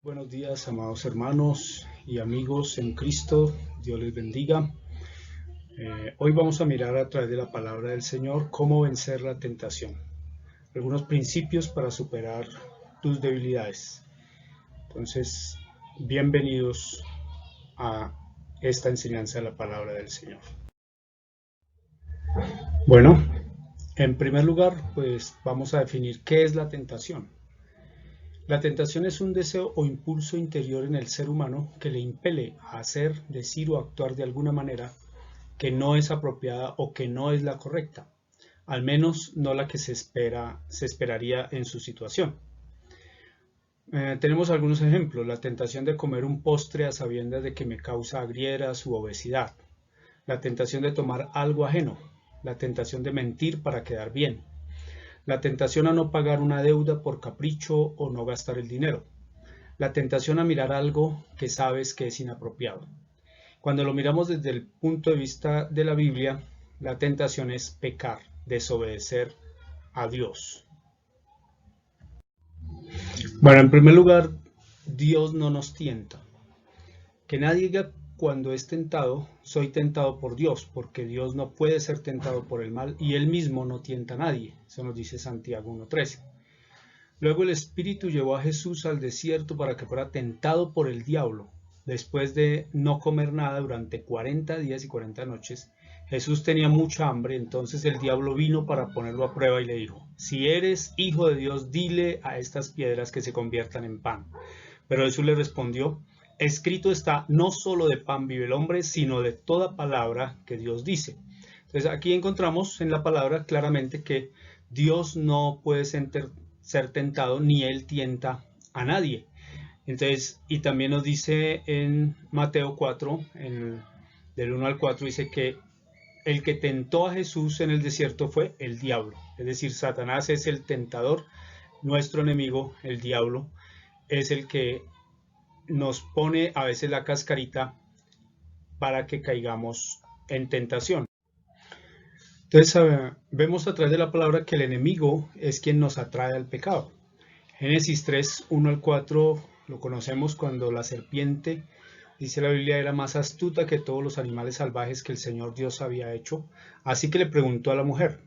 Buenos días, amados hermanos y amigos en Cristo. Dios les bendiga. Hoy vamos a mirar a través de la palabra del Señor cómo vencer la tentación. Algunos principios para superar tus debilidades. Entonces, bienvenidos a esta enseñanza de la palabra del Señor. Bueno, en primer lugar, pues vamos a definir qué es la tentación. La tentación es un deseo o impulso interior en el ser humano que le impele a hacer, decir o actuar de alguna manera que no es apropiada o que no es la correcta, al menos no la que se esperaría en su situación. Tenemos algunos ejemplos: la tentación de comer un postre a sabiendas de que me causa agrieras u obesidad, la tentación de tomar algo ajeno, la tentación de mentir para quedar bien, la tentación a no pagar una deuda por capricho o no gastar el dinero, la tentación a mirar algo que sabes que es inapropiado. Cuando lo miramos desde el punto de vista de la Biblia, la tentación es pecar, desobedecer a Dios. Bueno, en primer lugar, Dios no nos tienta. Que nadie diga cuando es tentado, soy tentado por Dios, porque Dios no puede ser tentado por el mal y Él mismo no tienta a nadie. Eso nos dice Santiago 1:13. Luego el Espíritu llevó a Jesús al desierto para que fuera tentado por el diablo. Después de no comer nada durante 40 días y 40 noches, Jesús tenía mucha hambre. Entonces el diablo vino para ponerlo a prueba y le dijo: si eres hijo de Dios, dile a estas piedras que se conviertan en pan. Pero Jesús le respondió: escrito está, no solo de pan vive el hombre, sino de toda palabra que Dios dice. Entonces aquí encontramos en la palabra claramente que Dios no puede ser tentado, ni Él tienta a nadie. Entonces, y también nos dice en Mateo 4, del 1 al 4, dice que el que tentó a Jesús en el desierto fue el diablo. Es decir, Satanás es el tentador, nuestro enemigo, el diablo, es el que nos pone a veces la cascarita para que caigamos en tentación. Entonces, vemos a través de la palabra que el enemigo es quien nos atrae al pecado. Génesis 3, 1 al 4 lo conocemos cuando la serpiente, dice la Biblia, era más astuta que todos los animales salvajes que el Señor Dios había hecho. Así que le preguntó a la mujer: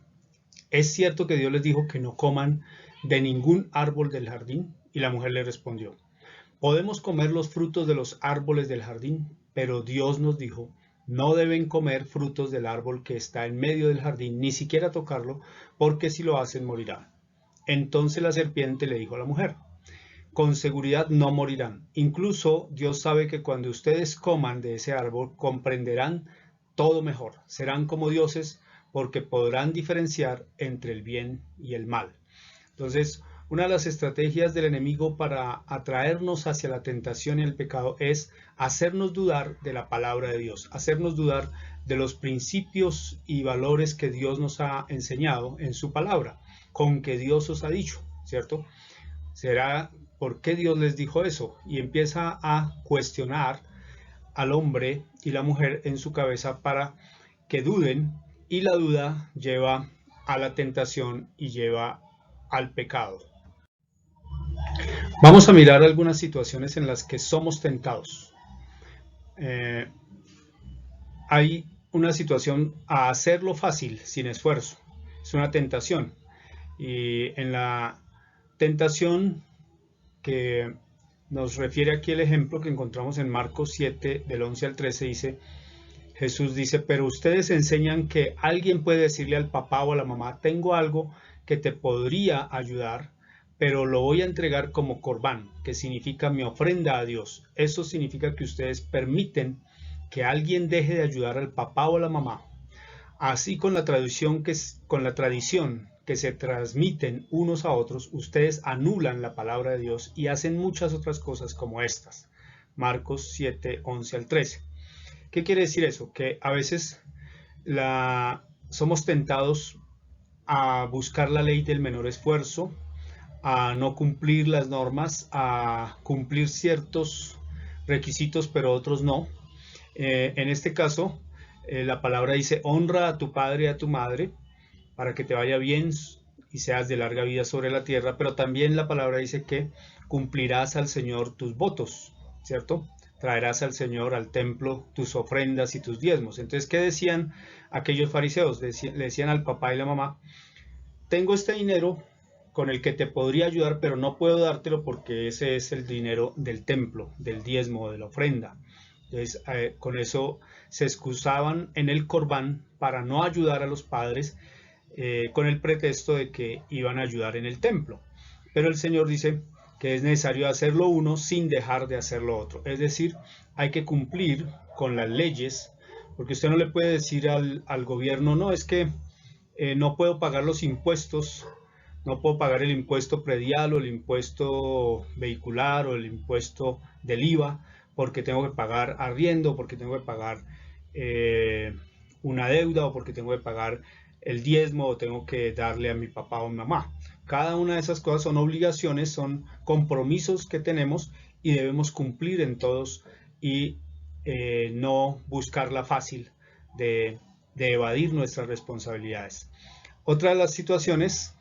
¿es cierto que Dios les dijo que no coman de ningún árbol del jardín? Y la mujer le respondió: podemos comer los frutos de los árboles del jardín, pero Dios nos dijo: no deben comer frutos del árbol que está en medio del jardín, ni siquiera tocarlo, porque si lo hacen morirán. Entonces la serpiente le dijo a la mujer: con seguridad no morirán. Incluso Dios sabe que cuando ustedes coman de ese árbol comprenderán todo mejor. Serán como dioses porque podrán diferenciar entre el bien y el mal. Entonces, una de las estrategias del enemigo para atraernos hacia la tentación y el pecado es hacernos dudar de la palabra de Dios, hacernos dudar de los principios y valores que Dios nos ha enseñado en su palabra, con que Dios os ha dicho, ¿cierto? ¿Será por qué Dios les dijo eso? Y empieza a cuestionar al hombre y la mujer en su cabeza para que duden, y la duda lleva a la tentación y lleva al pecado. Vamos a mirar algunas situaciones en las que somos tentados. Hay una situación a hacerlo fácil, sin esfuerzo. Es una tentación. Y en la tentación que nos refiere aquí el ejemplo que encontramos en Marcos 7, del 11 al 13, dice, Jesús dice: pero ustedes enseñan que alguien puede decirle al papá o a la mamá: tengo algo que te podría ayudar, pero lo voy a entregar como corbán, que significa mi ofrenda a Dios. Eso significa que ustedes permiten que alguien deje de ayudar al papá o a la mamá. Así con la tradición que se transmiten unos a otros, ustedes anulan la palabra de Dios y hacen muchas otras cosas como estas. Marcos 7, 11 al 13. ¿Qué quiere decir eso? Que a veces somos tentados a buscar la ley del menor esfuerzo, a no cumplir las normas, a cumplir ciertos requisitos pero otros no. En este caso, la palabra dice: honra a tu padre y a tu madre para que te vaya bien y seas de larga vida sobre la tierra, pero también la palabra dice que cumplirás al Señor tus votos, ¿cierto? Traerás al Señor al templo tus ofrendas y tus diezmos. Entonces, ¿qué decían aquellos fariseos? Le decían al papá y la mamá: tengo este dinero con el que te podría ayudar, pero no puedo dártelo porque ese es el dinero del templo, del diezmo, de la ofrenda. Entonces, con eso se excusaban en el Corbán para no ayudar a los padres, con el pretexto de que iban a ayudar en el templo. Pero el Señor dice que es necesario hacer lo uno sin dejar de hacer lo otro. Es decir, hay que cumplir con las leyes, porque usted no le puede decir al gobierno: no, es que no puedo pagar los impuestos, no puedo pagar el impuesto predial o el impuesto vehicular o el impuesto del IVA, porque tengo que pagar arriendo, porque tengo que pagar eh, una deuda, o porque tengo que pagar el diezmo, o tengo que darle a mi papá o mi mamá. Cada una de esas cosas son obligaciones, son compromisos que tenemos y debemos cumplir en todos, y no buscar la fácil de evadir nuestras responsabilidades. Otra de las situaciones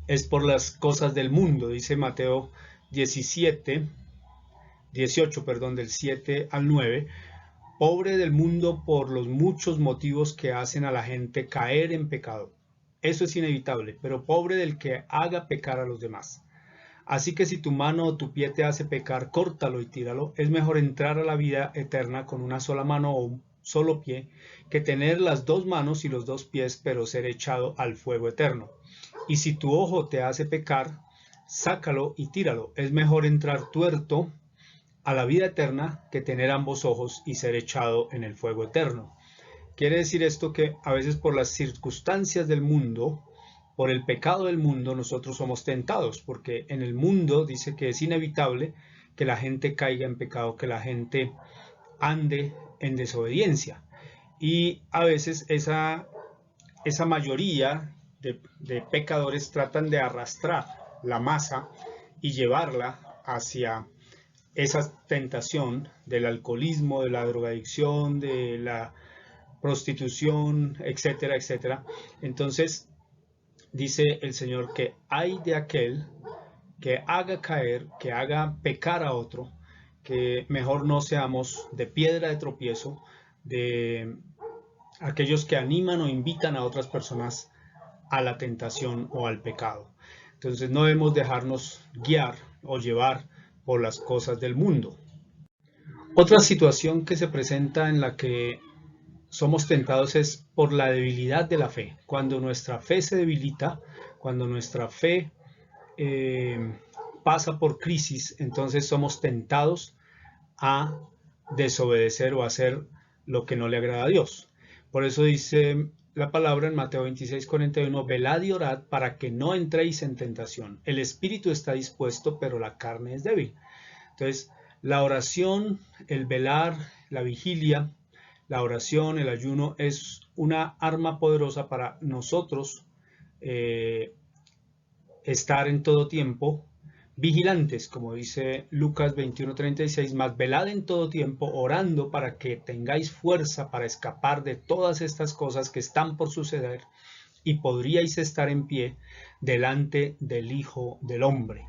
es por las cosas del mundo. Dice Mateo 18, del 7 al 9: pobre del mundo por los muchos motivos que hacen a la gente caer en pecado. Eso es inevitable, pero pobre del que haga pecar a los demás. Así que si tu mano o tu pie te hace pecar, córtalo y tíralo. Es mejor entrar a la vida eterna con una sola mano o un solo pie, que tener las dos manos y los dos pies, pero ser echado al fuego eterno. Y si tu ojo te hace pecar, sácalo y tíralo. Es mejor entrar tuerto a la vida eterna que tener ambos ojos y ser echado en el fuego eterno. Quiere decir esto que a veces por las circunstancias del mundo, por el pecado del mundo, nosotros somos tentados, porque en el mundo dice que es inevitable que la gente caiga en pecado, que la gente ande en desobediencia. Y a veces esa mayoría de pecadores tratan de arrastrar la masa y llevarla hacia esa tentación del alcoholismo, de la drogadicción, de la prostitución, etcétera, etcétera. Entonces dice el Señor que hay de aquel que haga caer, que haga pecar a otro, que mejor no seamos de piedra de tropiezo, de aquellos que animan o invitan a otras personas a la tentación o al pecado. Entonces no debemos dejarnos guiar o llevar por las cosas del mundo. Otra situación que se presenta en la que somos tentados es por la debilidad de la fe. Cuando nuestra fe se debilita, cuando nuestra fe pasa por crisis, entonces somos tentados a desobedecer o a hacer lo que no le agrada a Dios. Por eso dice la palabra en Mateo 26:41: velad y orad para que no entréis en tentación. El espíritu está dispuesto, pero la carne es débil. Entonces, la oración, el velar, la vigilia, la oración, el ayuno es una arma poderosa para nosotros estar en todo tiempo vigilantes, como dice Lucas 21:36: mas velad en todo tiempo, orando para que tengáis fuerza para escapar de todas estas cosas que están por suceder, y podríais estar en pie delante del Hijo del Hombre.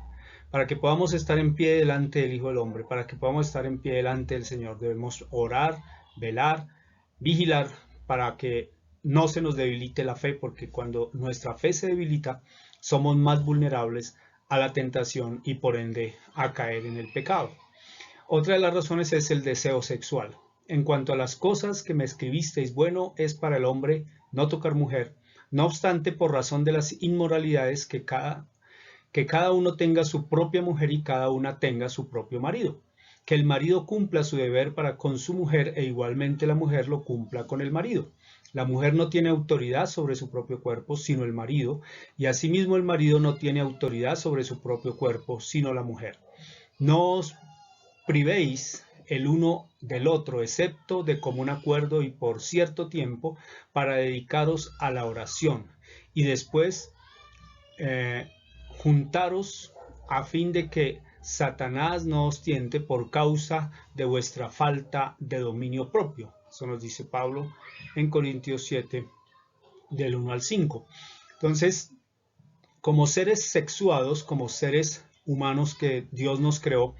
Para que podamos estar en pie delante del Hijo del Hombre, para que podamos estar en pie delante del Señor, debemos orar, velar, vigilar, para que no se nos debilite la fe, porque cuando nuestra fe se debilita, somos más vulnerables a la tentación y por ende a caer en el pecado. Otra de las razones es el deseo sexual. En cuanto a las cosas que me escribisteis, bueno es para el hombre no tocar mujer. No obstante, por razón de las inmoralidades, que cada uno tenga su propia mujer y cada una tenga su propio marido. Que el marido cumpla su deber para con su mujer, e igualmente la mujer lo cumpla con el marido. La mujer no tiene autoridad sobre su propio cuerpo, sino el marido, y asimismo el marido no tiene autoridad sobre su propio cuerpo, sino la mujer. No os privéis el uno del otro, excepto de común acuerdo y por cierto tiempo, para dedicaros a la oración, y después juntaros, a fin de que Satanás no os tiente por causa de vuestra falta de dominio propio. Eso nos dice Pablo en Corintios 7, del 1 al 5. Entonces, como seres sexuados, como seres humanos que Dios nos creó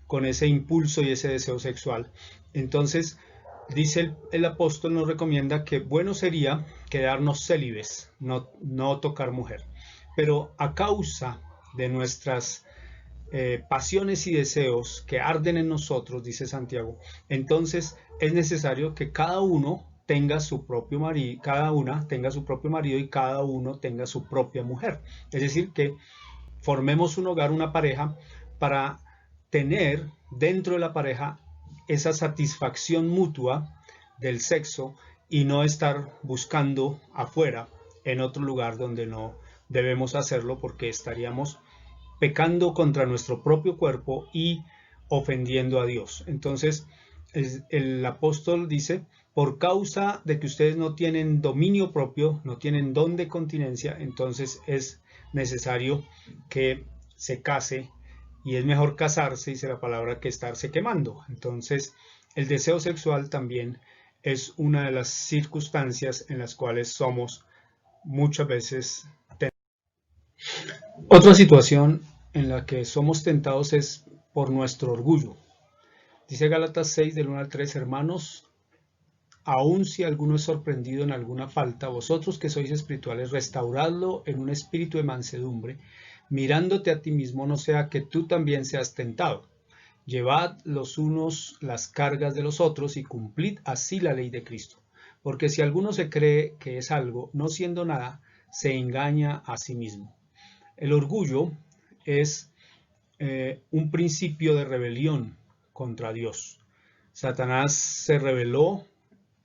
con ese impulso y ese deseo sexual. Entonces, dice el apóstol, nos recomienda que bueno sería quedarnos célibes, no tocar mujer. Pero a causa de nuestras pasiones y deseos que arden en nosotros, dice Santiago, entonces es necesario que cada uno tenga su propio marido, cada una tenga su propio marido y cada uno tenga su propia mujer. Es decir, que formemos un hogar, una pareja, para tener dentro de la pareja esa satisfacción mutua del sexo y no estar buscando afuera en otro lugar donde no debemos hacerlo, porque estaríamos pecando contra nuestro propio cuerpo y ofendiendo a Dios. Entonces, el apóstol dice, por causa de que ustedes no tienen dominio propio, no tienen don de continencia, entonces es necesario que se case, y es mejor casarse, dice la palabra, que estarse quemando. Entonces, el deseo sexual también es una de las circunstancias en las cuales somos muchas veces tentados. Otra situación en la que somos tentados es por nuestro orgullo. Dice Gálatas 6 del 1 al 3, hermanos, aun si alguno es sorprendido en alguna falta, vosotros que sois espirituales, restauradlo en un espíritu de mansedumbre, mirándote a ti mismo, no sea que tú también seas tentado. Llevad los unos las cargas de los otros y cumplid así la ley de Cristo. Porque si alguno se cree que es algo, no siendo nada, se engaña a sí mismo. El orgullo es un principio de rebelión contra Dios. Satanás se rebeló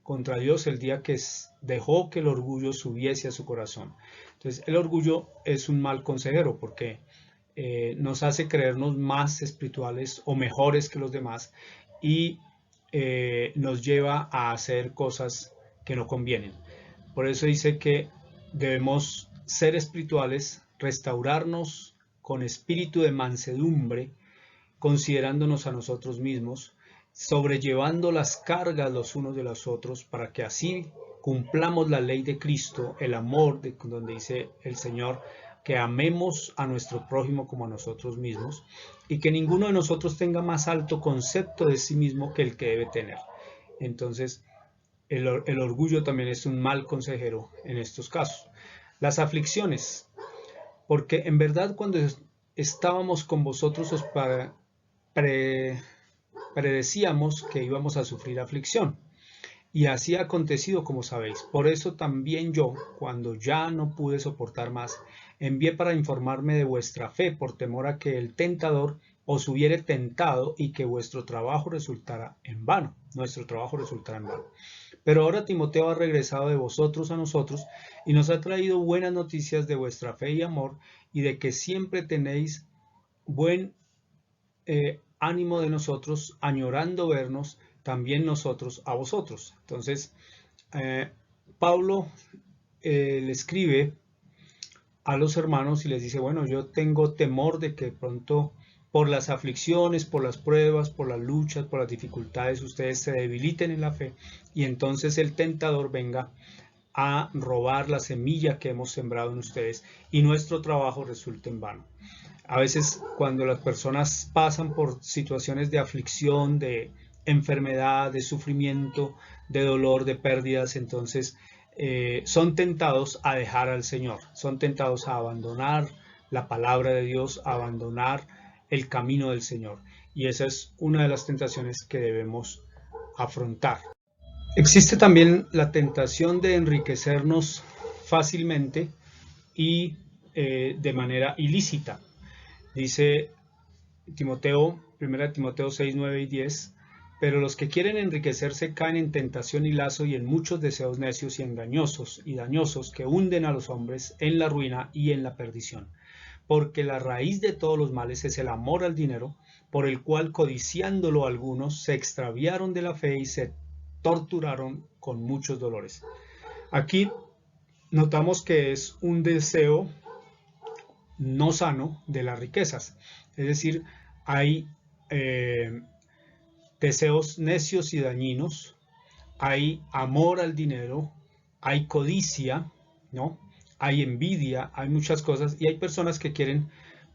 contra Dios el día que dejó que el orgullo subiese a su corazón. Entonces, el orgullo es un mal consejero porque nos hace creernos más espirituales o mejores que los demás y nos lleva a hacer cosas que no convienen. Por eso dice que debemos ser espirituales, restaurarnos con espíritu de mansedumbre, considerándonos a nosotros mismos, sobrellevando las cargas los unos de los otros, para que así cumplamos la ley de Cristo, el amor, donde dice el Señor que amemos a nuestro prójimo como a nosotros mismos, y que ninguno de nosotros tenga más alto concepto de sí mismo que el que debe tener. Entonces, el orgullo también es un mal consejero en estos casos. Las aflicciones, porque en verdad cuando estábamos con vosotros os predecíamos que íbamos a sufrir aflicción. Y así ha acontecido, como sabéis. Por eso también yo, cuando ya no pude soportar más, envié para informarme de vuestra fe, por temor a que el tentador os hubiere tentado y que vuestro trabajo resultara en vano. Nuestro trabajo resultara en vano. Pero ahora Timoteo ha regresado de vosotros a nosotros y nos ha traído buenas noticias de vuestra fe y amor, y de que siempre tenéis buen ánimo de nosotros, añorando vernos también nosotros a vosotros. Entonces, Pablo le escribe a los hermanos y les dice, bueno, yo tengo temor de que pronto por las aflicciones, por las pruebas, por las luchas, por las dificultades, ustedes se debiliten en la fe y entonces el tentador venga a robar la semilla que hemos sembrado en ustedes y nuestro trabajo resulte en vano. A veces cuando las personas pasan por situaciones de aflicción, de enfermedad, de sufrimiento, de dolor, de pérdidas, entonces son tentados a dejar al Señor, son tentados a abandonar la palabra de Dios, a abandonar el camino del Señor. Y esa es una de las tentaciones que debemos afrontar. Existe también la tentación de enriquecernos fácilmente y de manera ilícita. Dice Timoteo, 1 Timoteo 6, 9 y 10, pero los que quieren enriquecerse caen en tentación y lazo y en muchos deseos necios y engañosos y dañosos que hunden a los hombres en la ruina y en la perdición. Porque la raíz de todos los males es el amor al dinero, por el cual codiciándolo algunos se extraviaron de la fe y se torturaron con muchos dolores. Aquí notamos que es un deseo no sano de las riquezas. Es decir, hay deseos necios y dañinos, hay amor al dinero, hay codicia, ¿no? hay envidia, hay muchas cosas y hay personas que quieren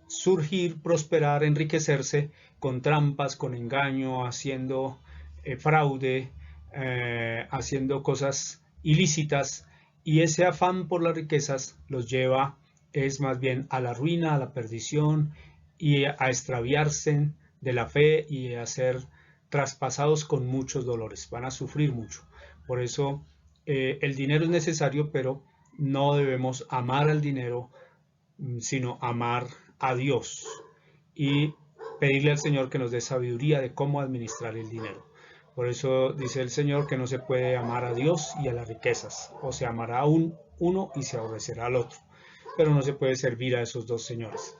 surgir, prosperar, enriquecerse con trampas, con engaño, haciendo fraude, haciendo cosas ilícitas, y ese afán por las riquezas los lleva es más bien a la ruina, a la perdición y a extraviarse de la fe y a ser traspasados con muchos dolores, van a sufrir mucho. Por eso el dinero es necesario, pero no debemos amar al dinero, sino amar a Dios y pedirle al Señor que nos dé sabiduría de cómo administrar el dinero. Por eso dice el Señor que no se puede amar a Dios y a las riquezas, o se amará a uno y se aborrecerá al otro, pero no se puede servir a esos dos señores.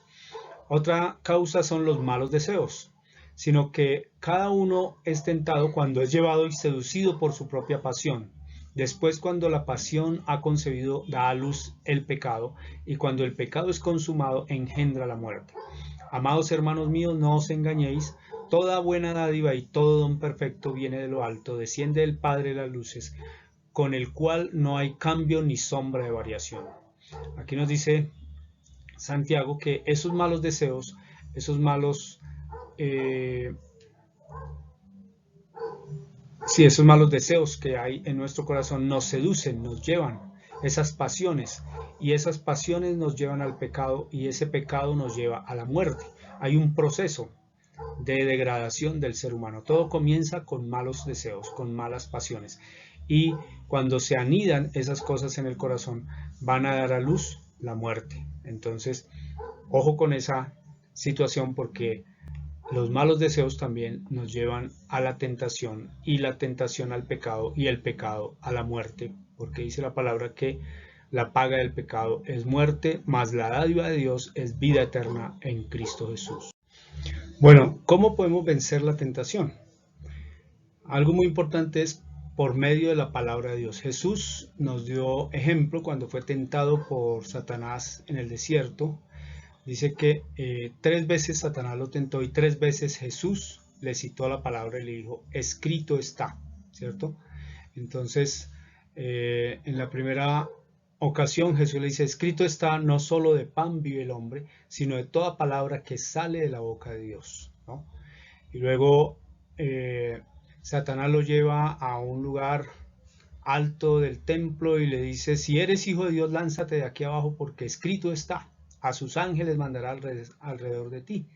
Otra causa son los malos deseos, sino que cada uno es tentado cuando es llevado y seducido por su propia pasión. Después, cuando la pasión ha concebido, da a luz el pecado, y cuando el pecado es consumado, engendra la muerte. Amados hermanos míos, no os engañéis, toda buena dádiva y todo don perfecto viene de lo alto, desciende del Padre de las luces, con el cual no hay cambio ni sombra de variación. Aquí nos dice Santiago que esos malos deseos, esos malos esos malos deseos que hay en nuestro corazón nos seducen, nos llevan esas pasiones, y esas pasiones nos llevan al pecado, y ese pecado nos lleva a la muerte. Hay un proceso de degradación del ser humano. Todo comienza con malos deseos, con malas pasiones, y cuando se anidan esas cosas en el corazón, van a dar a luz la muerte. Entonces, ojo con esa situación, porque los malos deseos también nos llevan a la tentación, y la tentación al pecado, y el pecado a la muerte, porque dice la palabra que la paga del pecado es muerte, mas la dádiva de Dios es vida eterna en Cristo Jesús. Bueno, ¿cómo podemos vencer la tentación? Algo muy importante es por medio de la palabra de Dios. Jesús nos dio ejemplo cuando fue tentado por Satanás en el desierto. Dice que 3 veces Satanás lo tentó y 3 veces Jesús le citó la palabra y le dijo, escrito está, ¿cierto? Entonces, en la primera ocasión Jesús le dice, escrito está, no solo de pan vive el hombre, sino de toda palabra que sale de la boca de Dios, ¿no? Y luego Satanás lo lleva a un lugar alto del templo y le dice, si eres hijo de Dios, lánzate de aquí abajo, porque escrito está, a sus ángeles mandará alrededor de ti,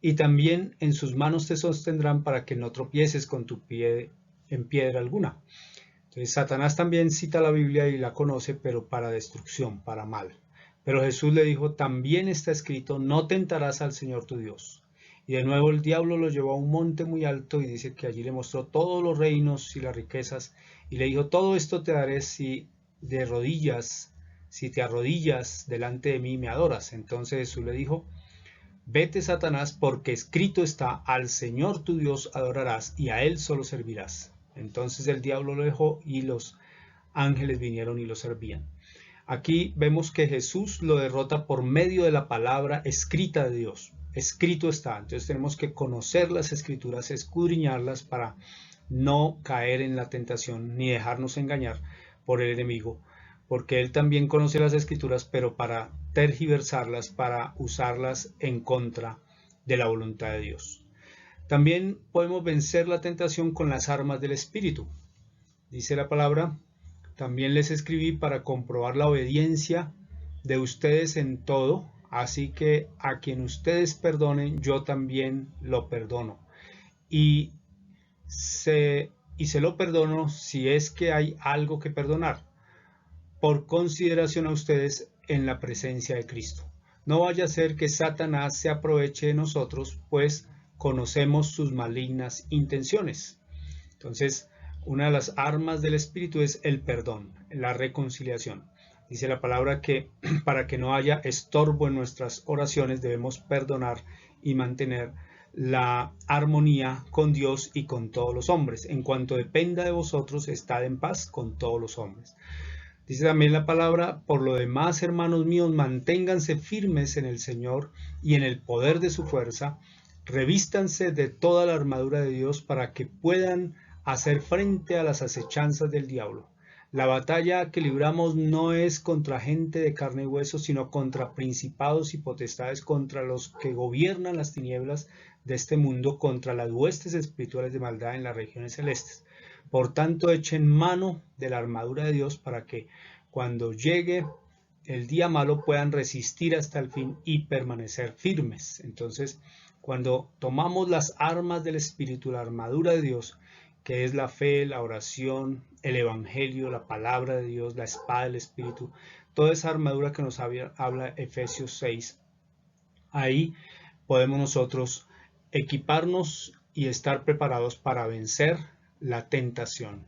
y también en sus manos te sostendrán para que no tropieces con tu pie en piedra alguna. Entonces Satanás también cita la Biblia y la conoce, pero para destrucción, para mal. Pero Jesús le dijo, también está escrito, no tentarás al Señor tu Dios. Y de nuevo el diablo lo llevó a un monte muy alto, y dice que allí le mostró todos los reinos y las riquezas, y le dijo, todo esto te daré si te arrodillas delante de mí y me adoras. Entonces Jesús le dijo, vete, Satanás, porque escrito está, al Señor tu Dios adorarás y a él solo servirás. Entonces el diablo lo dejó y los ángeles vinieron y lo servían. Aquí vemos que Jesús lo derrota por medio de la palabra escrita de Dios. Escrito está. Entonces tenemos que conocer las escrituras, escudriñarlas para no caer en la tentación ni dejarnos engañar por el enemigo, porque él también conoce las escrituras, pero para tergiversarlas, para usarlas en contra de la voluntad de Dios. También podemos vencer la tentación con las armas del Espíritu. Dice la palabra, también les escribí para comprobar la obediencia de ustedes en todo, así que a quien ustedes perdonen, yo también lo perdono. Y se lo perdono si es que hay algo que perdonar, por consideración a ustedes en la presencia de Cristo. No vaya a ser que Satanás se aproveche de nosotros, pues conocemos sus malignas intenciones. Entonces, una de las armas del Espíritu es el perdón, la reconciliación. Dice la palabra que para que no haya estorbo en nuestras oraciones debemos perdonar y mantener la armonía con Dios y con todos los hombres. En cuanto dependa de vosotros, estad en paz con todos los hombres. Dice también la palabra, por lo demás, hermanos míos, manténganse firmes en el Señor y en el poder de su fuerza, revístanse de toda la armadura de Dios para que puedan hacer frente a las acechanzas del diablo. La batalla que libramos no es contra gente de carne y hueso, sino contra principados y potestades, contra los que gobiernan las tinieblas de este mundo, contra las huestes espirituales de maldad en las regiones celestes. Por tanto, echen mano de la armadura de Dios para que cuando llegue el día malo puedan resistir hasta el fin y permanecer firmes. Entonces, cuando tomamos las armas del Espíritu, la armadura de Dios, que es la fe, la oración, el evangelio, la palabra de Dios, la espada del Espíritu, toda esa armadura que nos habla Efesios 6, ahí podemos nosotros equiparnos y estar preparados para vencer la tentación.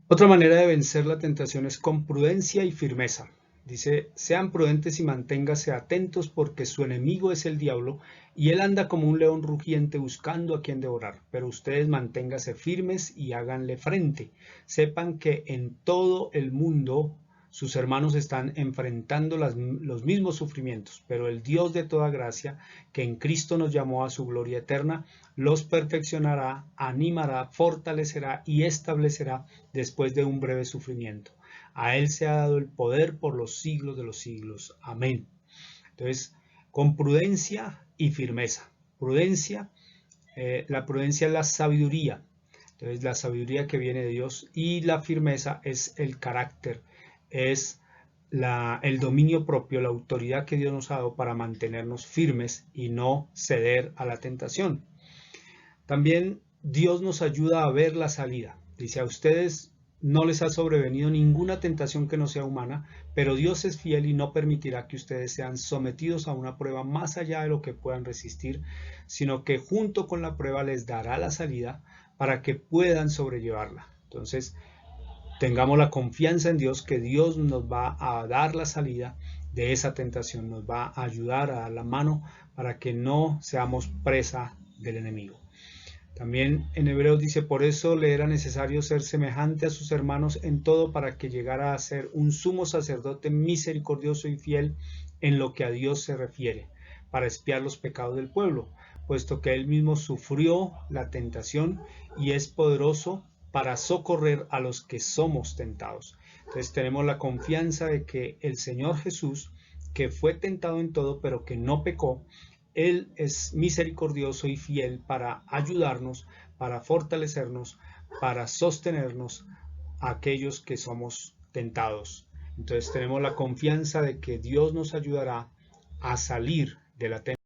Otra manera de vencer la tentación es con prudencia y firmeza. Dice, sean prudentes y manténganse atentos porque su enemigo es el diablo y él anda como un león rugiente buscando a quien devorar. Pero ustedes manténganse firmes y háganle frente. Sepan que en todo el mundo sus hermanos están enfrentando los mismos sufrimientos, pero el Dios de toda gracia, que en Cristo nos llamó a su gloria eterna, los perfeccionará, animará, fortalecerá y establecerá después de un breve sufrimiento. A Él se ha dado el poder por los siglos de los siglos. Amén. Entonces, con prudencia y firmeza. Prudencia, la prudencia es la sabiduría. Entonces, la sabiduría que viene de Dios, y la firmeza es el carácter, es el dominio propio, la autoridad que Dios nos ha dado para mantenernos firmes y no ceder a la tentación. También Dios nos ayuda a ver la salida. Dice, a ustedes no les ha sobrevenido ninguna tentación que no sea humana, pero Dios es fiel y no permitirá que ustedes sean sometidos a una prueba más allá de lo que puedan resistir, sino que junto con la prueba les dará la salida para que puedan sobrellevarla. Entonces, tengamos la confianza en Dios, que Dios nos va a dar la salida de esa tentación, nos va a ayudar a dar la mano para que no seamos presa del enemigo. También en Hebreos dice, por eso le era necesario ser semejante a sus hermanos en todo para que llegara a ser un sumo sacerdote misericordioso y fiel en lo que a Dios se refiere, para expiar los pecados del pueblo, puesto que él mismo sufrió la tentación y es poderoso para socorrer a los que somos tentados. Entonces tenemos la confianza de que el Señor Jesús, que fue tentado en todo, pero que no pecó, Él es misericordioso y fiel para ayudarnos, para fortalecernos, para sostenernos a aquellos que somos tentados. Entonces tenemos la confianza de que Dios nos ayudará a salir de la tentación.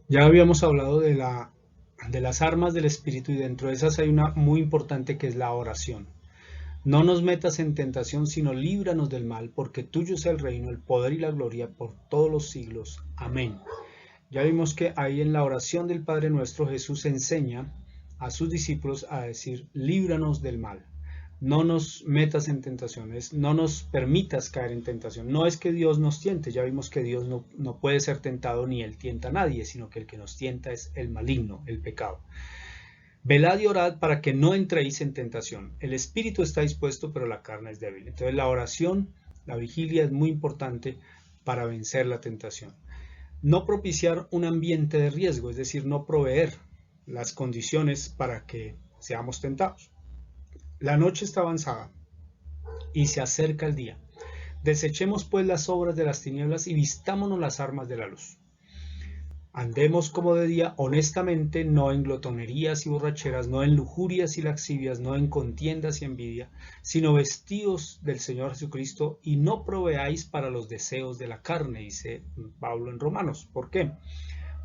Ya habíamos hablado de las armas del Espíritu, y dentro de esas hay una muy importante que es la oración. No nos metas en tentación, sino líbranos del mal, porque tuyo es el reino, el poder y la gloria por todos los siglos. Amén. Ya vimos que ahí en la oración del Padre Nuestro Jesús enseña a sus discípulos a decir, líbranos del mal. No nos metas en tentaciones, no nos permitas caer en tentación. No es que Dios nos tiente, ya vimos que Dios no puede ser tentado ni Él tienta a nadie, sino que el que nos tienta es el maligno, el pecado. Velad y orad para que no entréis en tentación. El espíritu está dispuesto, pero la carne es débil. Entonces la oración, la vigilia es muy importante para vencer la tentación. No propiciar un ambiente de riesgo, es decir, no proveer las condiciones para que seamos tentados. La noche está avanzada y se acerca el día. Desechemos pues las obras de las tinieblas y vistámonos las armas de la luz. Andemos como de día honestamente, no en glotonerías y borracheras, no en lujurias y laxivias, no en contiendas y envidia, sino vestidos del Señor Jesucristo, y no proveáis para los deseos de la carne, dice Pablo en Romanos. ¿Por qué?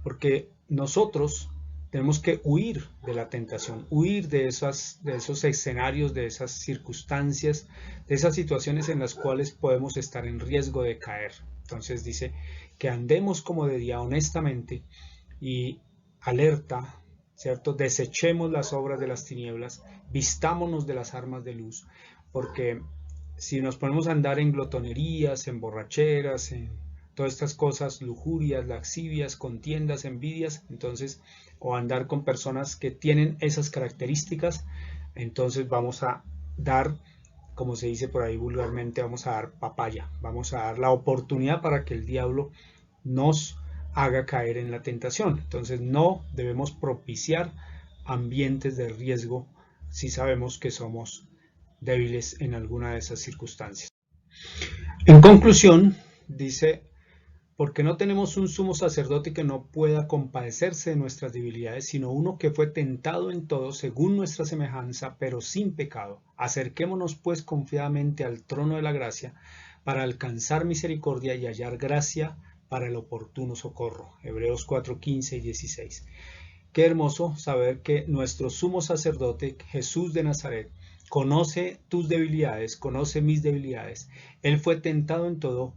Porque nosotros tenemos que huir de la tentación, huir de esos escenarios, de esas circunstancias, de esas situaciones en las cuales podemos estar en riesgo de caer. Entonces dice que andemos como de día honestamente y alerta, ¿cierto? Desechemos las obras de las tinieblas, vistámonos de las armas de luz, porque si nos ponemos a andar en glotonerías, en borracheras, en todas estas cosas, lujurias, laxivias, contiendas, envidias, entonces, o andar con personas que tienen esas características, entonces vamos a dar, como se dice por ahí vulgarmente, vamos a dar papaya, vamos a dar la oportunidad para que el diablo nos haga caer en la tentación. Entonces no debemos propiciar ambientes de riesgo si sabemos que somos débiles en alguna de esas circunstancias. En conclusión, dice, porque no tenemos un sumo sacerdote que no pueda compadecerse de nuestras debilidades, sino uno que fue tentado en todo según nuestra semejanza, pero sin pecado. Acerquémonos pues confiadamente al trono de la gracia para alcanzar misericordia y hallar gracia para el oportuno socorro. Hebreos 4, 15 y 16. Qué hermoso saber que nuestro sumo sacerdote, Jesús de Nazaret, conoce tus debilidades, conoce mis debilidades. Él fue tentado en todo,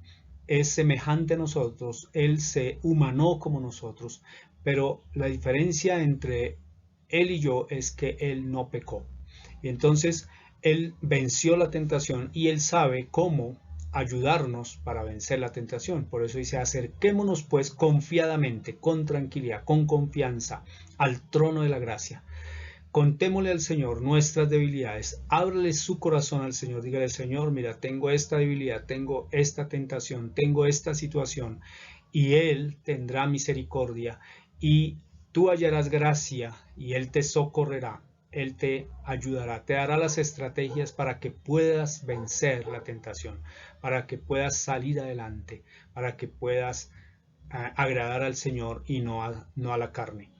es semejante a nosotros, Él se humanó como nosotros, pero la diferencia entre Él y yo es que Él no pecó. Y entonces Él venció la tentación y Él sabe cómo ayudarnos para vencer la tentación. Por eso dice, acerquémonos pues confiadamente, con tranquilidad, con confianza, al trono de la gracia. Contémosle al Señor nuestras debilidades, ábrele su corazón al Señor, dígale, Señor, mira, tengo esta debilidad, tengo esta tentación, tengo esta situación, y Él tendrá misericordia, y tú hallarás gracia, y Él te socorrerá, Él te ayudará, te dará las estrategias para que puedas vencer la tentación, para que puedas salir adelante, para que puedas agradar al Señor y no a la carne.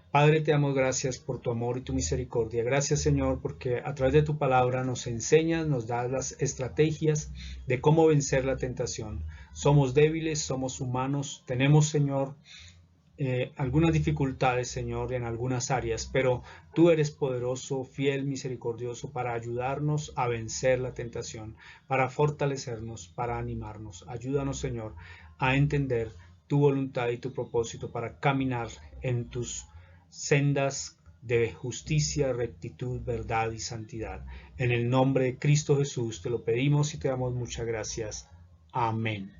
Padre, te damos gracias por tu amor y tu misericordia. Gracias, Señor, porque a través de tu palabra nos enseñas, nos das las estrategias de cómo vencer la tentación. Somos débiles, somos humanos, tenemos, Señor, algunas dificultades, Señor, en algunas áreas, pero tú eres poderoso, fiel, misericordioso para ayudarnos a vencer la tentación, para fortalecernos, para animarnos. Ayúdanos, Señor, a entender tu voluntad y tu propósito para caminar en tus sendas de justicia, rectitud, verdad y santidad. En el nombre de Cristo Jesús te lo pedimos y te damos muchas gracias. Amén.